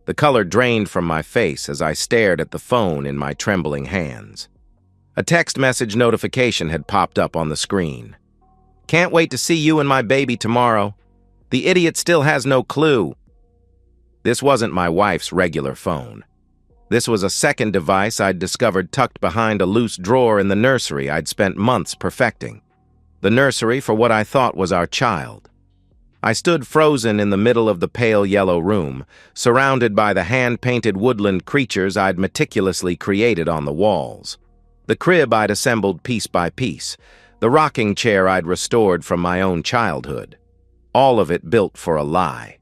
The color drained from my face as I stared at the phone in my trembling hands. A text message notification had popped up on the screen. "Can't wait to see you and my baby tomorrow. The idiot still has no clue." This wasn't my wife's regular phone. This was a second device I'd discovered tucked behind a loose drawer in the nursery I'd spent months perfecting. The nursery for what I thought was our child. I stood frozen in the middle of the pale yellow room, surrounded by the hand-painted woodland creatures I'd meticulously created on the walls. The crib I'd assembled piece by piece, the rocking chair I'd restored from my own childhood. All of it built for a lie.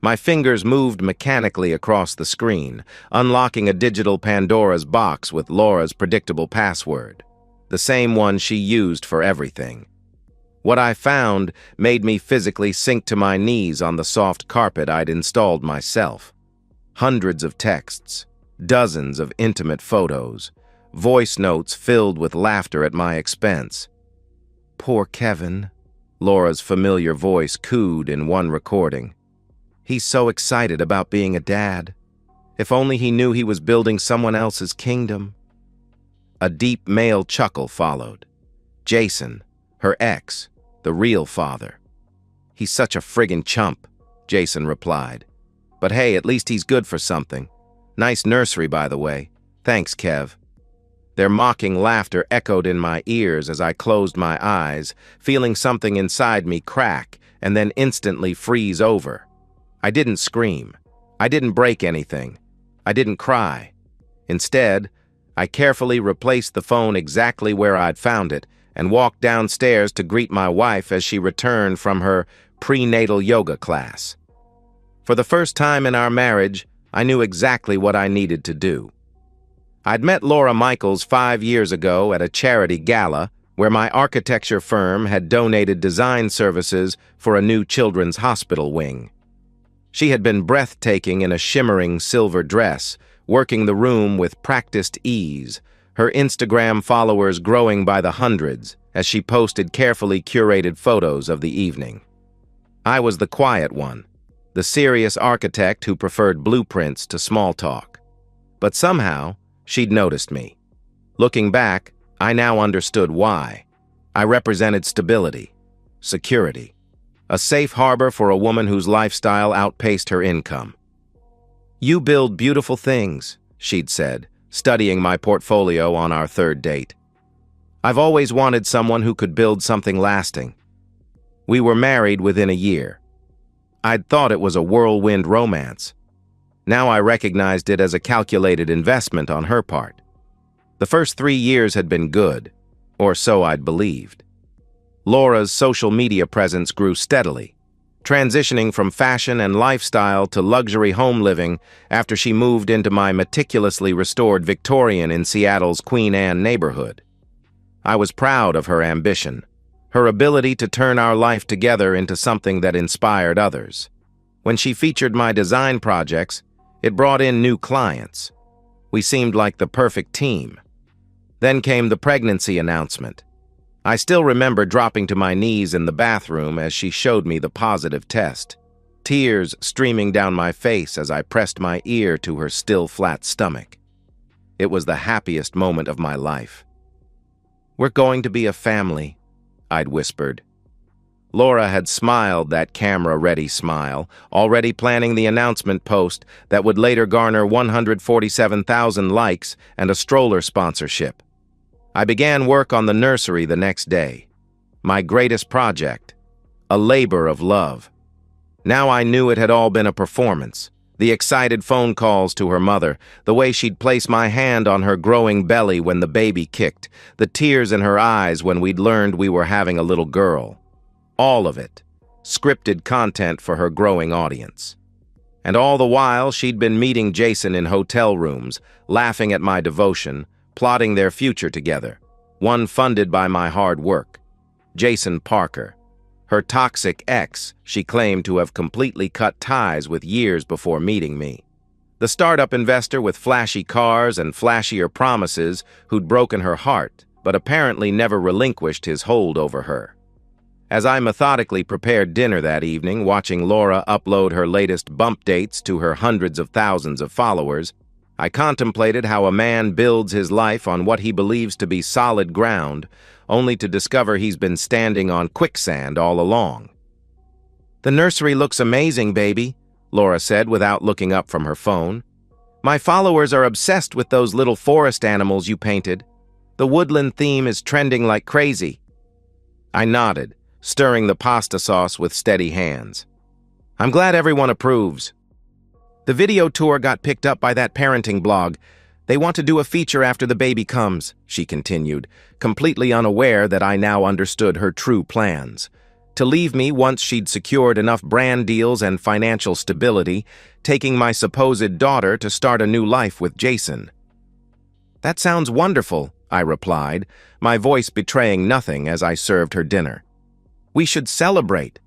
My fingers moved mechanically across the screen, unlocking a digital Pandora's box with Laura's predictable password, the same one she used for everything. What I found made me physically sink to my knees on the soft carpet I'd installed myself. Hundreds of texts, dozens of intimate photos, voice notes filled with laughter at my expense. "Poor Kevin," Laura's familiar voice cooed in one recording. "He's so excited about being a dad. If only he knew he was building someone else's kingdom." A deep male chuckle followed. Jason, her ex, the real father. "He's such a friggin' chump," Jason replied. "But hey, at least he's good for something. Nice nursery, by the way. Thanks, Kev." Their mocking laughter echoed in my ears as I closed my eyes, feeling something inside me crack and then instantly freeze over. I didn't scream. I didn't break anything. I didn't cry. Instead, I carefully replaced the phone exactly where I'd found it and walked downstairs to greet my wife as she returned from her prenatal yoga class. For the first time in our marriage, I knew exactly what I needed to do. I'd met Laura Michaels 5 years ago at a charity gala where my architecture firm had donated design services for a new children's hospital wing. She had been breathtaking in a shimmering silver dress, working the room with practiced ease, her Instagram followers growing by the hundreds as she posted carefully curated photos of the evening. I was the quiet one, the serious architect who preferred blueprints to small talk. But somehow, she'd noticed me. Looking back, I now understood why. I represented stability, security, a safe harbor for a woman whose lifestyle outpaced her income. "You build beautiful things," she'd said, studying my portfolio on our third date. "I've always wanted someone who could build something lasting." We were married within a year. I'd thought it was a whirlwind romance. Now I recognized it as a calculated investment on her part. The first 3 years had been good, or so I'd believed. Laura's social media presence grew steadily, transitioning from fashion and lifestyle to luxury home living after she moved into my meticulously restored Victorian in Seattle's Queen Anne neighborhood. I was proud of her ambition, her ability to turn our life together into something that inspired others. When she featured my design projects, it brought in new clients. We seemed like the perfect team. Then came the pregnancy announcement. I still remember dropping to my knees in the bathroom as she showed me the positive test, tears streaming down my face as I pressed my ear to her still flat stomach. It was the happiest moment of my life. "We're going to be a family," I'd whispered. Laura had smiled that camera-ready smile, already planning the announcement post that would later garner 147,000 likes and a stroller sponsorship. I began work on the nursery the next day. My greatest project, a labor of love. Now I knew it had all been a performance. The excited phone calls to her mother, the way she'd place my hand on her growing belly when the baby kicked, the tears in her eyes when we'd learned we were having a little girl. All of it, scripted content for her growing audience. And all the while, she'd been meeting Jason in hotel rooms, laughing at my devotion, plotting their future together, one funded by my hard work. Jason Parker. Her toxic ex, she claimed to have completely cut ties with years before meeting me. The startup investor with flashy cars and flashier promises who'd broken her heart, but apparently never relinquished his hold over her. As I methodically prepared dinner that evening, watching Laura upload her latest bump dates to her hundreds of thousands of followers, I contemplated how a man builds his life on what he believes to be solid ground, only to discover he's been standing on quicksand all along. "The nursery looks amazing, baby," Laura said without looking up from her phone. "My followers are obsessed with those little forest animals you painted. The woodland theme is trending like crazy." I nodded, stirring the pasta sauce with steady hands. "I'm glad everyone approves. The video tour got picked up by that parenting blog. They want to do a feature after the baby comes," she continued, completely unaware that I now understood her true plans. To leave me once she'd secured enough brand deals and financial stability, taking my supposed daughter to start a new life with Jason. "That sounds wonderful," I replied, my voice betraying nothing as I served her dinner. "We should celebrate."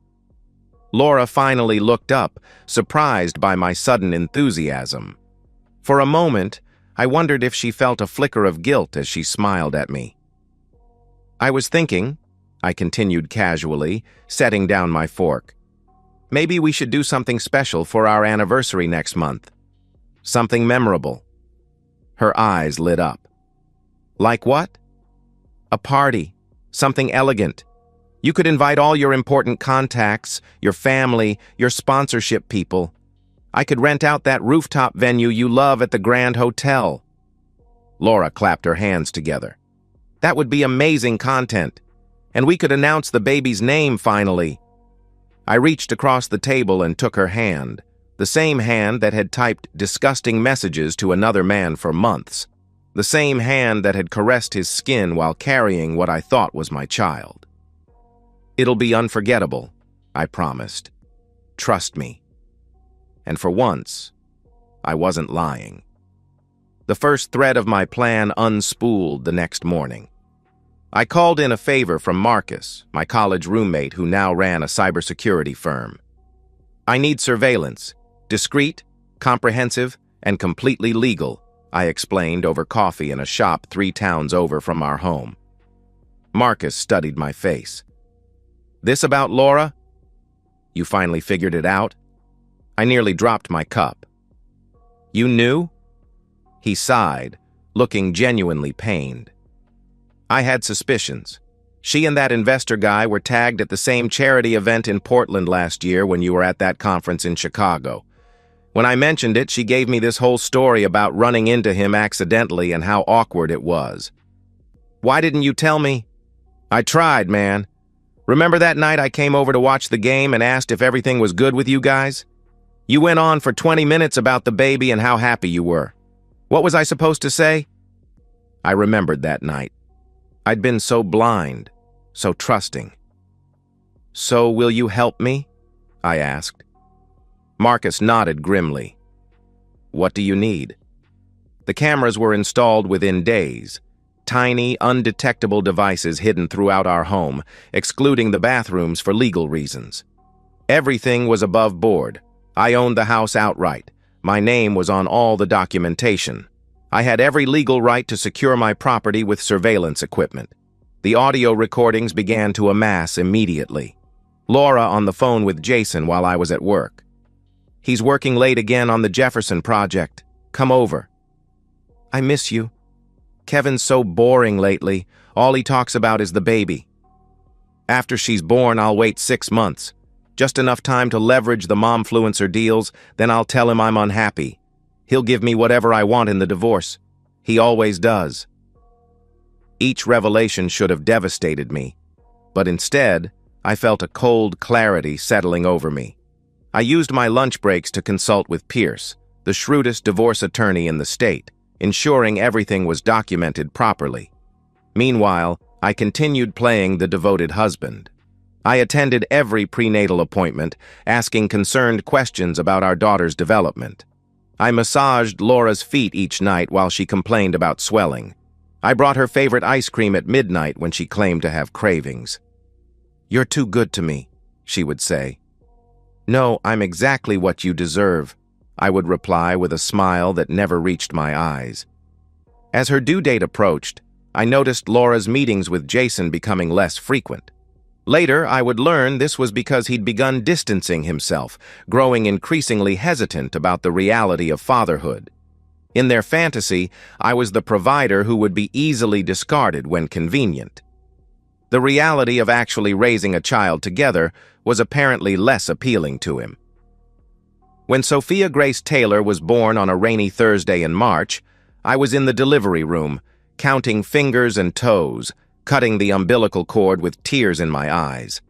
Laura finally looked up, surprised by my sudden enthusiasm. For a moment, I wondered if she felt a flicker of guilt as she smiled at me. "I was thinking," I continued casually, setting down my fork, "maybe we should do something special for our anniversary next month. Something memorable." Her eyes lit up. "Like what?" "A party. Something elegant. You could invite all your important contacts, your family, your sponsorship people. I could rent out that rooftop venue you love at the Grand Hotel." Laura clapped her hands together. "That would be amazing content. And we could announce the baby's name finally." I reached across the table and took her hand, the same hand that had typed disgusting messages to another man for months, the same hand that had caressed his skin while carrying what I thought was my child. "It'll be unforgettable," I promised. "Trust me." And for once, I wasn't lying. The first thread of my plan unspooled the next morning. I called in a favor from Marcus, my college roommate who now ran a cybersecurity firm. "I need surveillance, discreet, comprehensive, and completely legal," I explained over coffee in a shop 3 towns over from our home. Marcus studied my face. "This about Laura? You finally figured it out?" I nearly dropped my cup. "You knew?" He sighed, looking genuinely pained. "I had suspicions. She and that investor guy were tagged at the same charity event in Portland last year when you were at that conference in Chicago. When I mentioned it, she gave me this whole story about running into him accidentally and how awkward it was. Why didn't you tell me? I tried, man. Remember that night I came over to watch the game and asked if everything was good with you guys? You went on for 20 minutes about the baby and how happy you were. What was I supposed to say?" I remembered that night. I'd been so blind, so trusting. "So will you help me?" I asked. Marcus nodded grimly. "What do you need?" The cameras were installed within days. Tiny, undetectable devices hidden throughout our home, excluding the bathrooms for legal reasons. Everything was above board. I owned the house outright. My name was on all the documentation. I had every legal right to secure my property with surveillance equipment. The audio recordings began to amass immediately. Laura on the phone with Jason while I was at work. "He's working late again on the Jefferson project. Come over." "I miss you. Kevin's so boring lately. All he talks about is the baby. After she's born, I'll wait 6 months. Just enough time to leverage the momfluencer deals, then I'll tell him I'm unhappy. He'll give me whatever I want in the divorce. He always does." Each revelation should have devastated me, but instead, I felt a cold clarity settling over me. I used my lunch breaks to consult with Pierce, the shrewdest divorce attorney in the state, ensuring everything was documented properly. Meanwhile, I continued playing the devoted husband. I attended every prenatal appointment, asking concerned questions about our daughter's development. I massaged Laura's feet each night while she complained about swelling. I brought her favorite ice cream at midnight when she claimed to have cravings. "You're too good to me," she would say. "No, I'm exactly what you deserve," I would reply with a smile that never reached my eyes. As her due date approached, I noticed Laura's meetings with Jason becoming less frequent. Later, I would learn this was because he'd begun distancing himself, growing increasingly hesitant about the reality of fatherhood. In their fantasy, I was the provider who would be easily discarded when convenient. The reality of actually raising a child together was apparently less appealing to him. When Sophia Grace Taylor was born on a rainy Thursday in March, I was in the delivery room, counting fingers and toes, cutting the umbilical cord with tears in my eyes.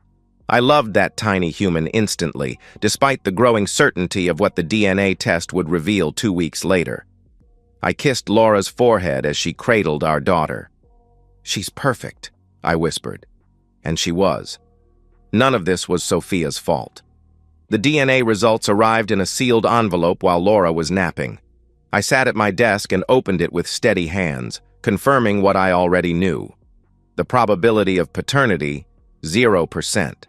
I loved that tiny human instantly, despite the growing certainty of what the DNA test would reveal 2 weeks later. I kissed Laura's forehead as she cradled our daughter. "She's perfect," I whispered. And she was. None of this was Sophia's fault. The DNA results arrived in a sealed envelope while Laura was napping. I sat at my desk and opened it with steady hands, confirming what I already knew. The probability of paternity, 0%.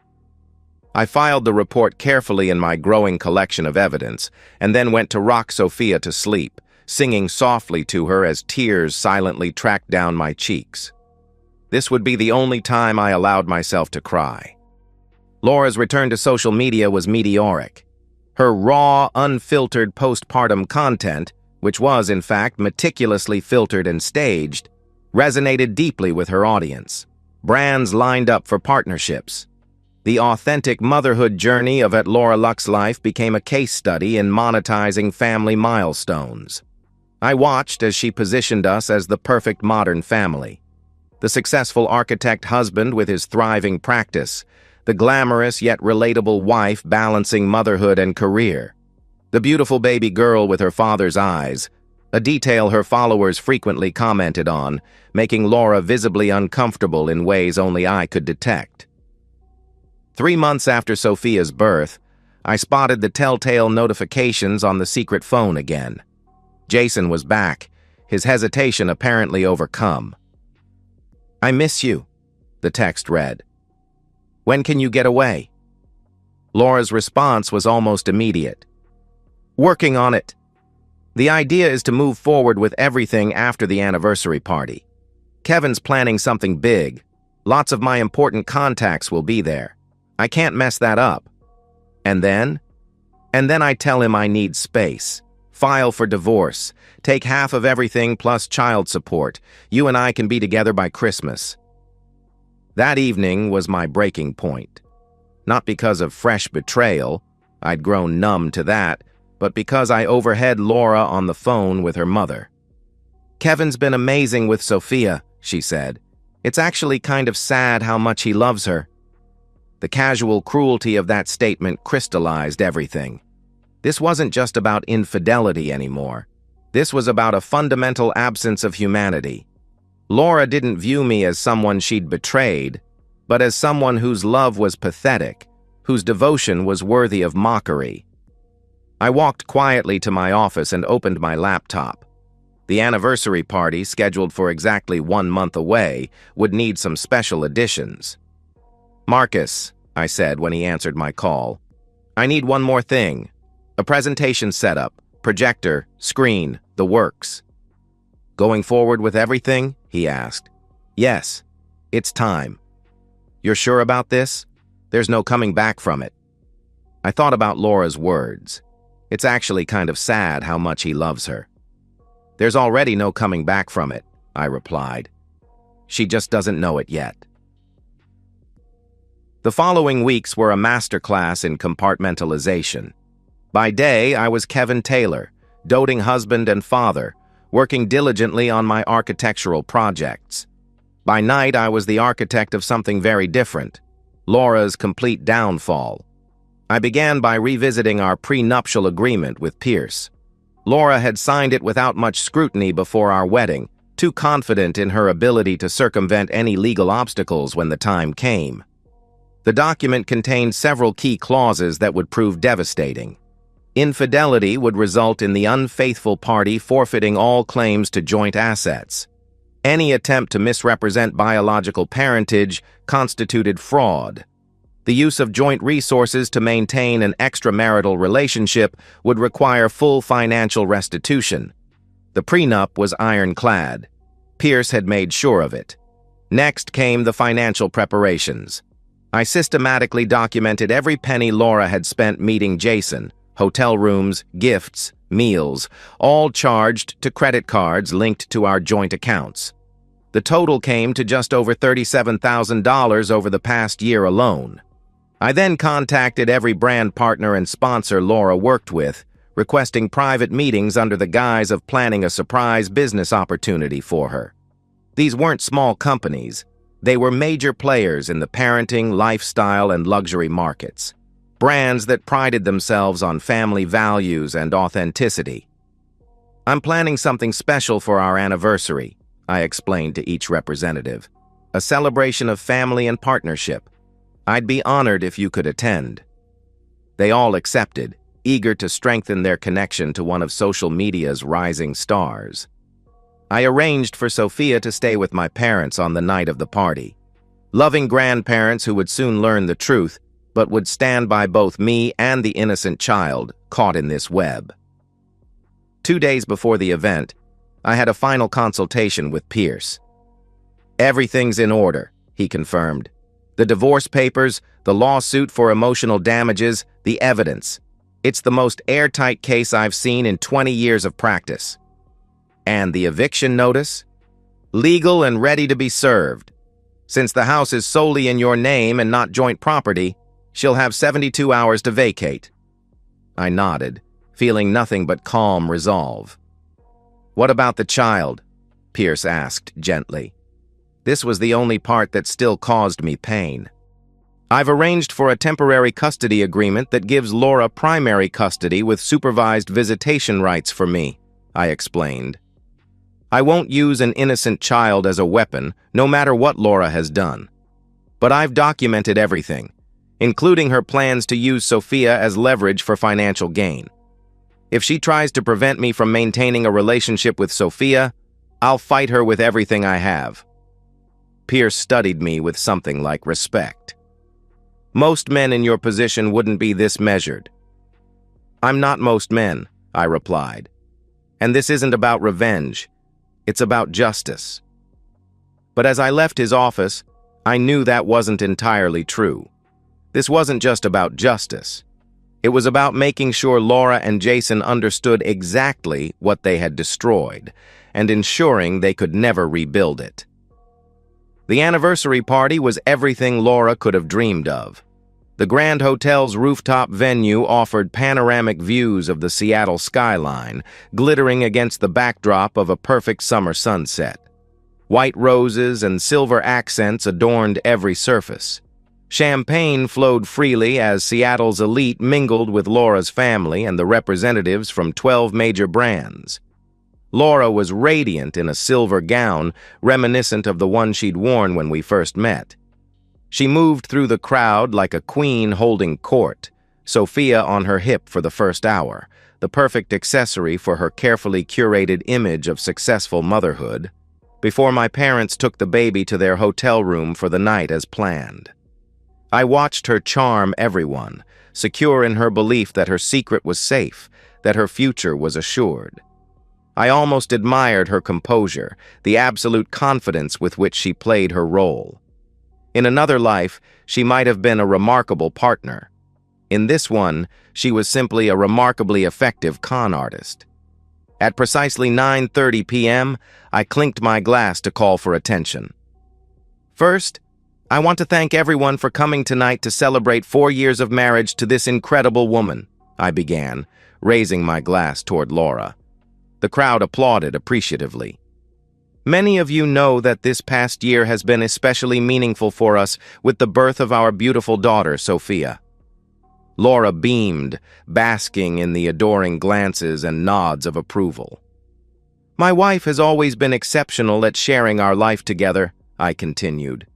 I filed the report carefully in my growing collection of evidence, and then went to rock Sophia to sleep, singing softly to her as tears silently tracked down my cheeks. This would be the only time I allowed myself to cry. Laura's return to social media was meteoric. Her raw, unfiltered postpartum content, which was, in fact, meticulously filtered and staged, resonated deeply with her audience. Brands lined up for partnerships. The authentic motherhood journey of Laura Luck's life became a case study in monetizing family milestones. I watched as she positioned us as the perfect modern family. The successful architect husband with his thriving practice, the glamorous yet relatable wife balancing motherhood and career, the beautiful baby girl with her father's eyes, a detail her followers frequently commented on, making Laura visibly uncomfortable in ways only I could detect. 3 months after Sophia's birth, I spotted the telltale notifications on the secret phone again. Jason was back, his hesitation apparently overcome. "I miss you," the text read. "When can you get away?" Laura's response was almost immediate. "Working on it. The idea is to move forward with everything after the anniversary party. Kevin's planning something big. Lots of my important contacts will be there. I can't mess that up. And then? And then I tell him I need space. File for divorce. Take half of everything plus child support. You and I can be together by Christmas." That evening was my breaking point. Not because of fresh betrayal, I'd grown numb to that, but because I overheard Laura on the phone with her mother. "Kevin's been amazing with Sophia," she said. "It's actually kind of sad how much he loves her." The casual cruelty of that statement crystallized everything. This wasn't just about infidelity anymore. This was about a fundamental absence of humanity. Laura didn't view me as someone she'd betrayed, but as someone whose love was pathetic, whose devotion was worthy of mockery. I walked quietly to my office and opened my laptop. The anniversary party, scheduled for exactly 1 month away, would need some special additions. "Marcus," I said when he answered my call, "I need one more thing. A presentation setup, projector, screen, the works." "Going forward with everything?" he asked. "Yes. It's time." "You're sure about this? There's no coming back from it." I thought about Laura's words. It's actually kind of sad how much he loves her. "There's already no coming back from it," I replied. "She just doesn't know it yet." The following weeks were a masterclass in compartmentalization. By day, I was Kevin Taylor, doting husband and father, working diligently on my architectural projects. By night, I was the architect of something very different, Laura's complete downfall. I began by revisiting our prenuptial agreement with Pierce. Laura had signed it without much scrutiny before our wedding, too confident in her ability to circumvent any legal obstacles when the time came. The document contained several key clauses that would prove devastating. Infidelity would result in the unfaithful party forfeiting all claims to joint assets. Any attempt to misrepresent biological parentage constituted fraud. The use of joint resources to maintain an extramarital relationship would require full financial restitution. The prenup was ironclad. Pierce had made sure of it. Next came the financial preparations. I systematically documented every penny Laura had spent meeting Jason, hotel rooms, gifts, meals, all charged to credit cards linked to our joint accounts. The total came to just over $37,000 over the past year alone. I then contacted every brand partner and sponsor Laura worked with, requesting private meetings under the guise of planning a surprise business opportunity for her. These weren't small companies. They were major players in the parenting, lifestyle, and luxury markets. Brands that prided themselves on family values and authenticity. "I'm planning something special for our anniversary," I explained to each representative. "A celebration of family and partnership. I'd be honored if you could attend." They all accepted, eager to strengthen their connection to one of social media's rising stars. I arranged for Sophia to stay with my parents on the night of the party. Loving grandparents who would soon learn the truth, but would stand by both me and the innocent child caught in this web. 2 days before the event, I had a final consultation with Pierce. "Everything's in order," he confirmed. "The divorce papers, the lawsuit for emotional damages, the evidence. It's the most airtight case I've seen in 20 years of practice." "And the eviction notice?" "Legal and ready to be served. Since the house is solely in your name and not joint property, she'll have 72 hours to vacate." I nodded, feeling nothing but calm resolve. "What about the child?" Pierce asked gently. This was the only part that still caused me pain. "I've arranged for a temporary custody agreement that gives Laura primary custody with supervised visitation rights for me," I explained. "I won't use an innocent child as a weapon, no matter what Laura has done. But I've documented everything, including her plans to use Sophia as leverage for financial gain. If she tries to prevent me from maintaining a relationship with Sophia, I'll fight her with everything I have." Pierce studied me with something like respect. "Most men in your position wouldn't be this measured." "I'm not most men," I replied. "And this isn't about revenge. It's about justice." But as I left his office, I knew that wasn't entirely true. This wasn't just about justice. It was about making sure Laura and Jason understood exactly what they had destroyed and ensuring they could never rebuild it. The anniversary party was everything Laura could have dreamed of. The Grand Hotel's rooftop venue offered panoramic views of the Seattle skyline, glittering against the backdrop of a perfect summer sunset. White roses and silver accents adorned every surface. Champagne flowed freely as Seattle's elite mingled with Laura's family and the representatives from 12 major brands. Laura was radiant in a silver gown, reminiscent of the one she'd worn when we first met. She moved through the crowd like a queen holding court, Sophia on her hip for the first hour, the perfect accessory for her carefully curated image of successful motherhood, before my parents took the baby to their hotel room for the night as planned. I watched her charm everyone, secure in her belief that her secret was safe, that her future was assured. I almost admired her composure, the absolute confidence with which she played her role. In another life, she might have been a remarkable partner. In this one, she was simply a remarkably effective con artist. At precisely 9:30 p.m., I clinked my glass to call for attention. "First, I want to thank everyone for coming tonight to celebrate 4 years of marriage to this incredible woman," I began, raising my glass toward Laura. The crowd applauded appreciatively. "Many of you know that this past year has been especially meaningful for us with the birth of our beautiful daughter, Sophia." Laura beamed, basking in the adoring glances and nods of approval. "My wife has always been exceptional at sharing our life together," I continued.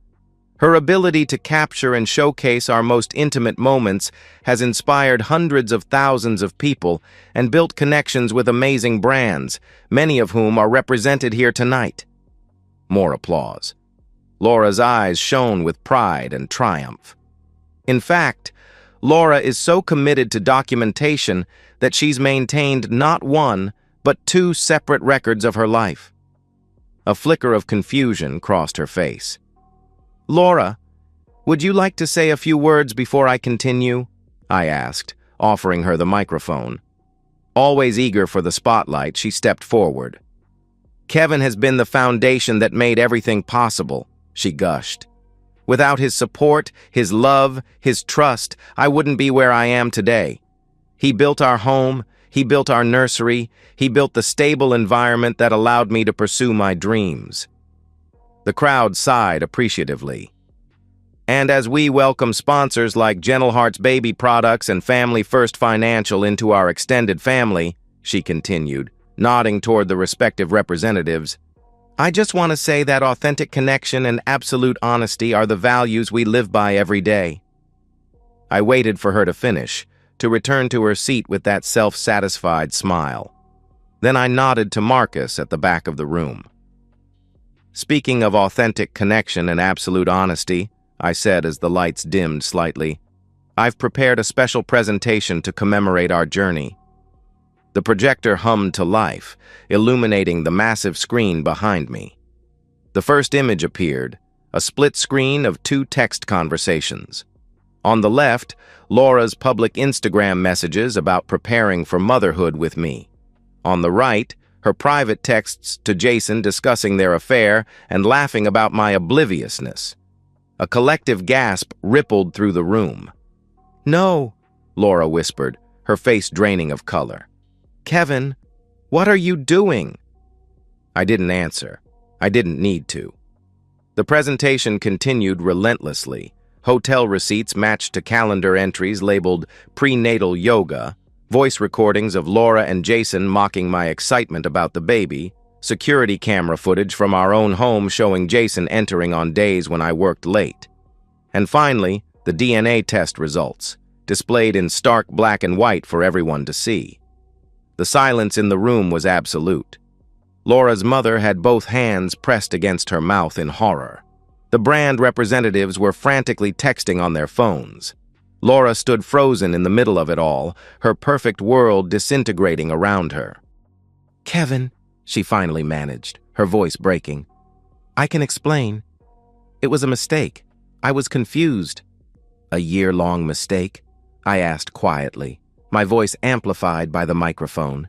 "Her ability to capture and showcase our most intimate moments has inspired hundreds of thousands of people and built connections with amazing brands, many of whom are represented here tonight." More applause. Laura's eyes shone with pride and triumph. In fact, Laura is so committed to documentation that she's maintained not one, but 2 separate records of her life. A flicker of confusion crossed her face. "Laura, Would you like to say a few words before I continue? I asked, offering her the microphone. Always eager for the spotlight, she stepped forward. Kevin has been the foundation that made everything possible, she gushed. Without his support, his love, his trust, I wouldn't be where I am today. He built our home, he built our nursery, he built the stable environment that allowed me to pursue my dreams. The crowd sighed appreciatively. And as we welcome sponsors like Gentle Hearts Baby Products and Family First Financial into our extended family, she continued, nodding toward the respective representatives, I just want to say that authentic connection and absolute honesty are the values we live by every day. I waited for her to finish, to return to her seat with that self-satisfied smile. Then I nodded to Marcus at the back of the room. Speaking of authentic connection and absolute honesty, I said as the lights dimmed slightly, I've prepared a special presentation to commemorate our journey. The projector hummed to life, illuminating the massive screen behind me. The first image appeared, a split screen of 2 text conversations. On the left, Laura's public Instagram messages about preparing for motherhood with me. On the right, her private texts to Jason discussing their affair and laughing about my obliviousness. A collective gasp rippled through the room. No, Laura whispered, her face draining of color. Kevin, what are you doing? I didn't answer. I didn't need to. The presentation continued relentlessly. Hotel receipts matched to calendar entries labeled prenatal yoga, voice recordings of Laura and Jason mocking my excitement about the baby, security camera footage from our own home showing Jason entering on days when I worked late. And finally, the DNA test results, displayed in stark black and white for everyone to see. The silence in the room was absolute. Laura's mother had both hands pressed against her mouth in horror. The brand representatives were frantically texting on their phones. Laura stood frozen in the middle of it all, her perfect world disintegrating around her. Kevin, she finally managed, her voice breaking. I can explain. It was a mistake. I was confused. A year-long mistake? I asked quietly, my voice amplified by the microphone.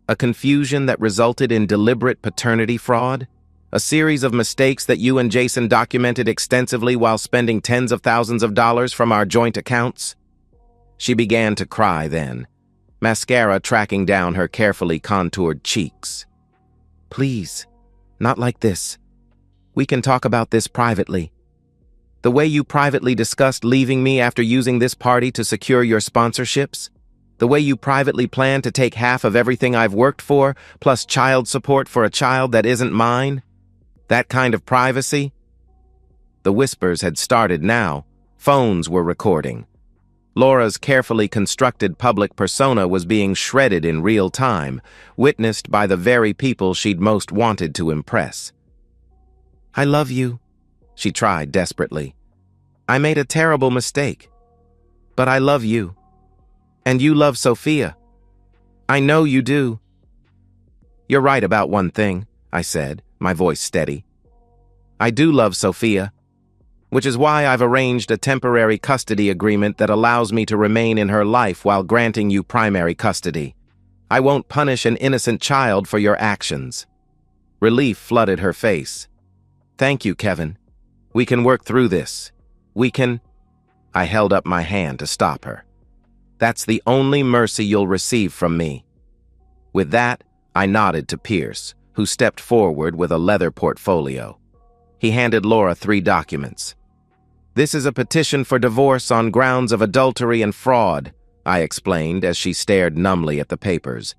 A confusion that resulted in deliberate paternity fraud? A series of mistakes that you and Jason documented extensively while spending tens of thousands of dollars from our joint accounts? She began to cry then, mascara tracking down her carefully contoured cheeks. Please, not like this. We can talk about this privately. The way you privately discussed leaving me after using this party to secure your sponsorships? The way you privately plan to take half of everything I've worked for, plus child support for a child that isn't mine? That kind of privacy? The whispers had started now. Phones were recording. Laura's carefully constructed public persona was being shredded in real time, witnessed by the very people she'd most wanted to impress. I love you, she tried desperately. I made a terrible mistake. But I love you. And you love Sophia. I know you do. You're right about one thing, I said, my voice steady. I do love Sophia, which is why I've arranged a temporary custody agreement that allows me to remain in her life while granting you primary custody. I won't punish an innocent child for your actions. Relief flooded her face. Thank you, Kevin. We can work through this. We can... I held up my hand to stop her. That's the only mercy you'll receive from me. With that, I nodded to Pierce, who stepped forward with a leather portfolio. He handed Laura 3 documents. This is a petition for divorce on grounds of adultery and fraud, I explained as she stared numbly at the papers.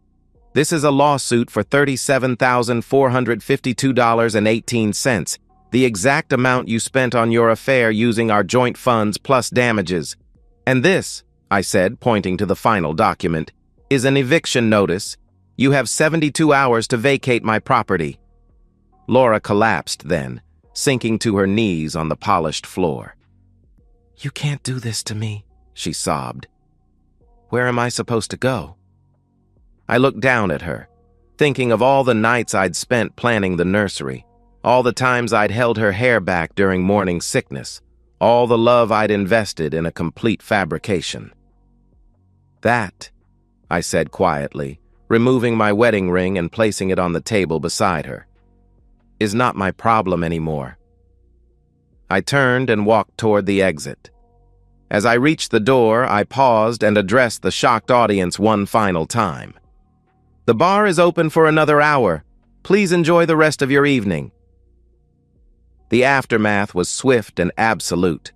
This is a lawsuit for $37,452.18, the exact amount you spent on your affair using our joint funds plus damages. And this, I said, pointing to the final document, is an eviction notice. You have 72 hours to vacate my property. Laura collapsed then, sinking to her knees on the polished floor. You can't do this to me, she sobbed. Where am I supposed to go? I looked down at her, thinking of all the nights I'd spent planning the nursery, all the times I'd held her hair back during morning sickness, all the love I'd invested in a complete fabrication. "That," I said quietly, removing my wedding ring and placing it on the table beside her, "is not my problem anymore." I turned and walked toward the exit. As I reached the door, I paused and addressed the shocked audience one final time. "The bar is open for another hour. Please enjoy the rest of your evening." The aftermath was swift and absolute.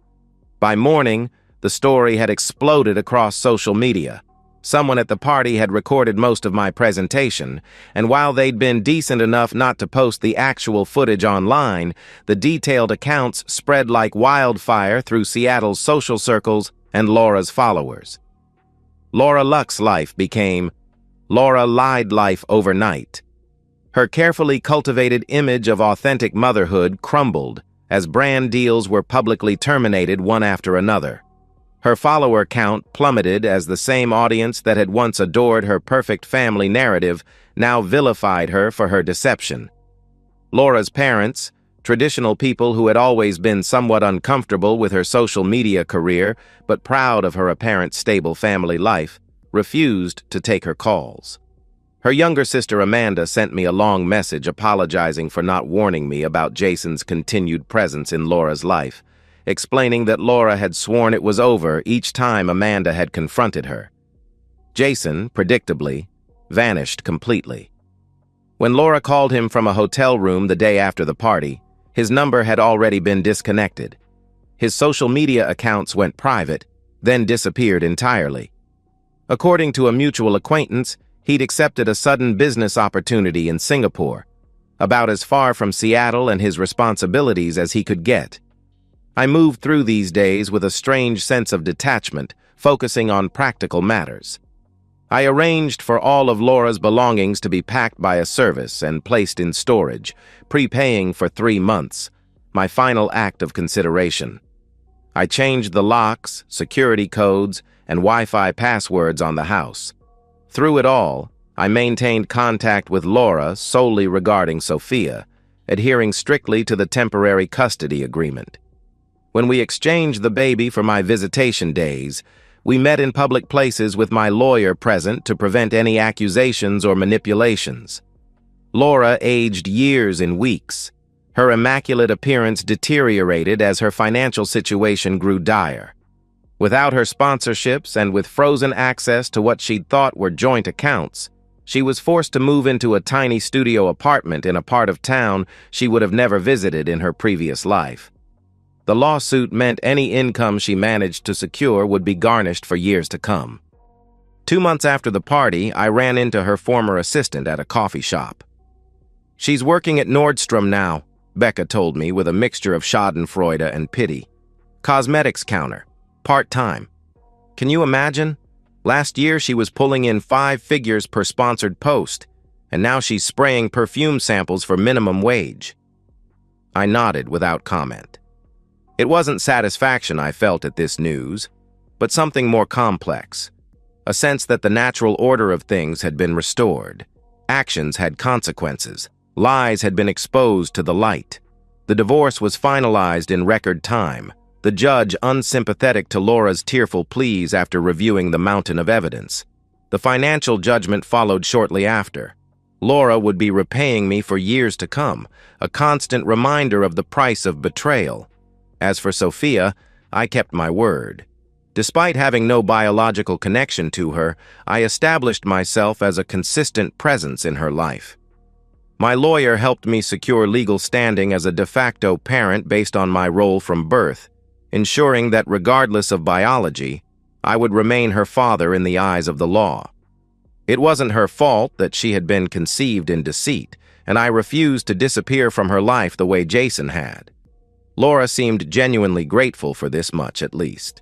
By morning, the story had exploded across social media. Someone at the party had recorded most of my presentation, and while they'd been decent enough not to post the actual footage online, the detailed accounts spread like wildfire through Seattle's social circles and Laura's followers. Laura Luck's life became Laura Lied life overnight. Her carefully cultivated image of authentic motherhood crumbled as brand deals were publicly terminated one after another. Her follower count plummeted as the same audience that had once adored her perfect family narrative now vilified her for her deception. Laura's parents, traditional people who had always been somewhat uncomfortable with her social media career but proud of her apparent stable family life, refused to take her calls. Her younger sister Amanda sent me a long message apologizing for not warning me about Jason's continued presence in Laura's life, explaining that Laura had sworn it was over each time Amanda had confronted her. Jason, predictably, vanished completely. When Laura called him from a hotel room the day after the party, his number had already been disconnected. His social media accounts went private, then disappeared entirely. According to a mutual acquaintance, he'd accepted a sudden business opportunity in Singapore, about as far from Seattle and his responsibilities as he could get. I moved through these days with a strange sense of detachment, focusing on practical matters. I arranged for all of Laura's belongings to be packed by a service and placed in storage, prepaying for 3 months, my final act of consideration. I changed the locks, security codes, and Wi-Fi passwords on the house. Through it all, I maintained contact with Laura solely regarding Sophia, adhering strictly to the temporary custody agreement. When we exchanged the baby for my visitation days, we met in public places with my lawyer present to prevent any accusations or manipulations. Laura aged years in weeks. Her immaculate appearance deteriorated as her financial situation grew dire. Without her sponsorships and with frozen access to what she'd thought were joint accounts, she was forced to move into a tiny studio apartment in a part of town she would have never visited in her previous life. The lawsuit meant any income she managed to secure would be garnished for years to come. 2 months after the party, I ran into her former assistant at a coffee shop. "She's working at Nordstrom now," Becca told me with a mixture of schadenfreude and pity. "Cosmetics counter, part-time. Can you imagine? Last year she was pulling in 5 figures per sponsored post, and now she's spraying perfume samples for minimum wage." I nodded without comment. It wasn't satisfaction I felt at this news, but something more complex. A sense that the natural order of things had been restored. Actions had consequences. Lies had been exposed to the light. The divorce was finalized in record time, the judge unsympathetic to Laura's tearful pleas after reviewing the mountain of evidence. The financial judgment followed shortly after. Laura would be repaying me for years to come, a constant reminder of the price of betrayal. As for Sophia, I kept my word. Despite having no biological connection to her, I established myself as a consistent presence in her life. My lawyer helped me secure legal standing as a de facto parent based on my role from birth, ensuring that regardless of biology, I would remain her father in the eyes of the law. It wasn't her fault that she had been conceived in deceit, and I refused to disappear from her life the way Jason had. Laura seemed genuinely grateful for this much, at least.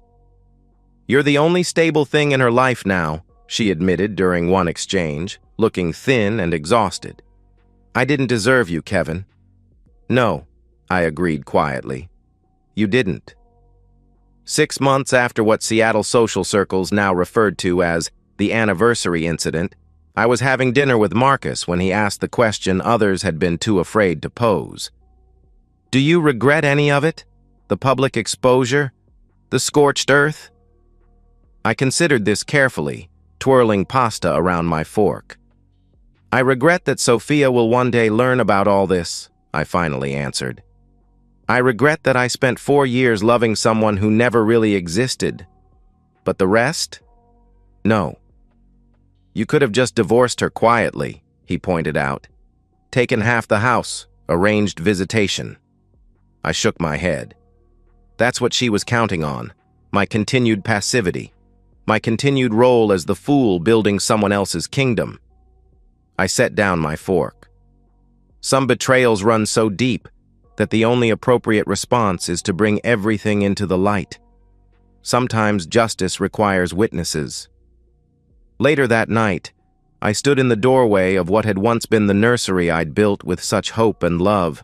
"You're the only stable thing in her life now," she admitted during one exchange, looking thin and exhausted. "I didn't deserve you, Kevin." "No," I agreed quietly. "You didn't." 6 months after what Seattle social circles now referred to as the anniversary incident, I was having dinner with Marcus when he asked the question others had been too afraid to pose. "Do you regret any of it?" The public exposure? The scorched earth? I considered this carefully, twirling pasta around my fork. I regret that Sophia will one day learn about all this, I finally answered. I regret that I spent 4 years loving someone who never really existed. But the rest? No. You could have just divorced her quietly, he pointed out. Taken half the house, arranged visitation. I shook my head. That's what she was counting on, my continued passivity, my continued role as the fool building someone else's kingdom. I set down my fork. Some betrayals run so deep that the only appropriate response is to bring everything into the light. Sometimes justice requires witnesses. Later that night, I stood in the doorway of what had once been the nursery I'd built with such hope and love.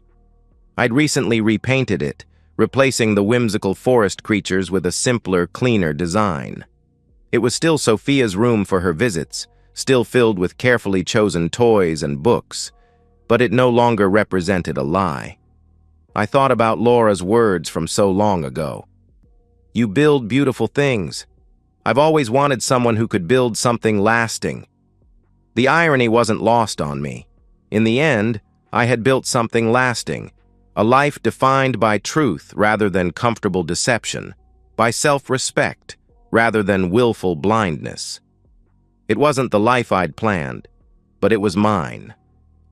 I'd recently repainted it, replacing the whimsical forest creatures with a simpler, cleaner design. It was still Sophia's room for her visits, still filled with carefully chosen toys and books, but it no longer represented a lie. I thought about Laura's words from so long ago. You build beautiful things. I've always wanted someone who could build something lasting. The irony wasn't lost on me. In the end, I had built something lasting, a life defined by truth rather than comfortable deception, by self-respect rather than willful blindness. It wasn't the life I'd planned, but it was mine,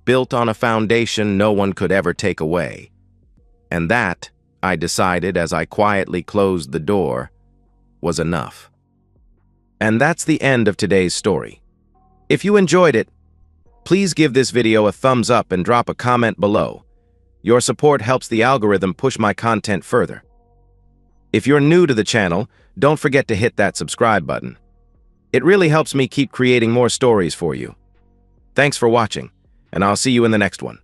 built on a foundation no one could ever take away. And that, I decided as I quietly closed the door, was enough. And that's the end of today's story. If you enjoyed it, please give this video a thumbs up and drop a comment below. Your support helps the algorithm push my content further. If you're new to the channel, don't forget to hit that subscribe button. It really helps me keep creating more stories for you. Thanks for watching, and I'll see you in the next one.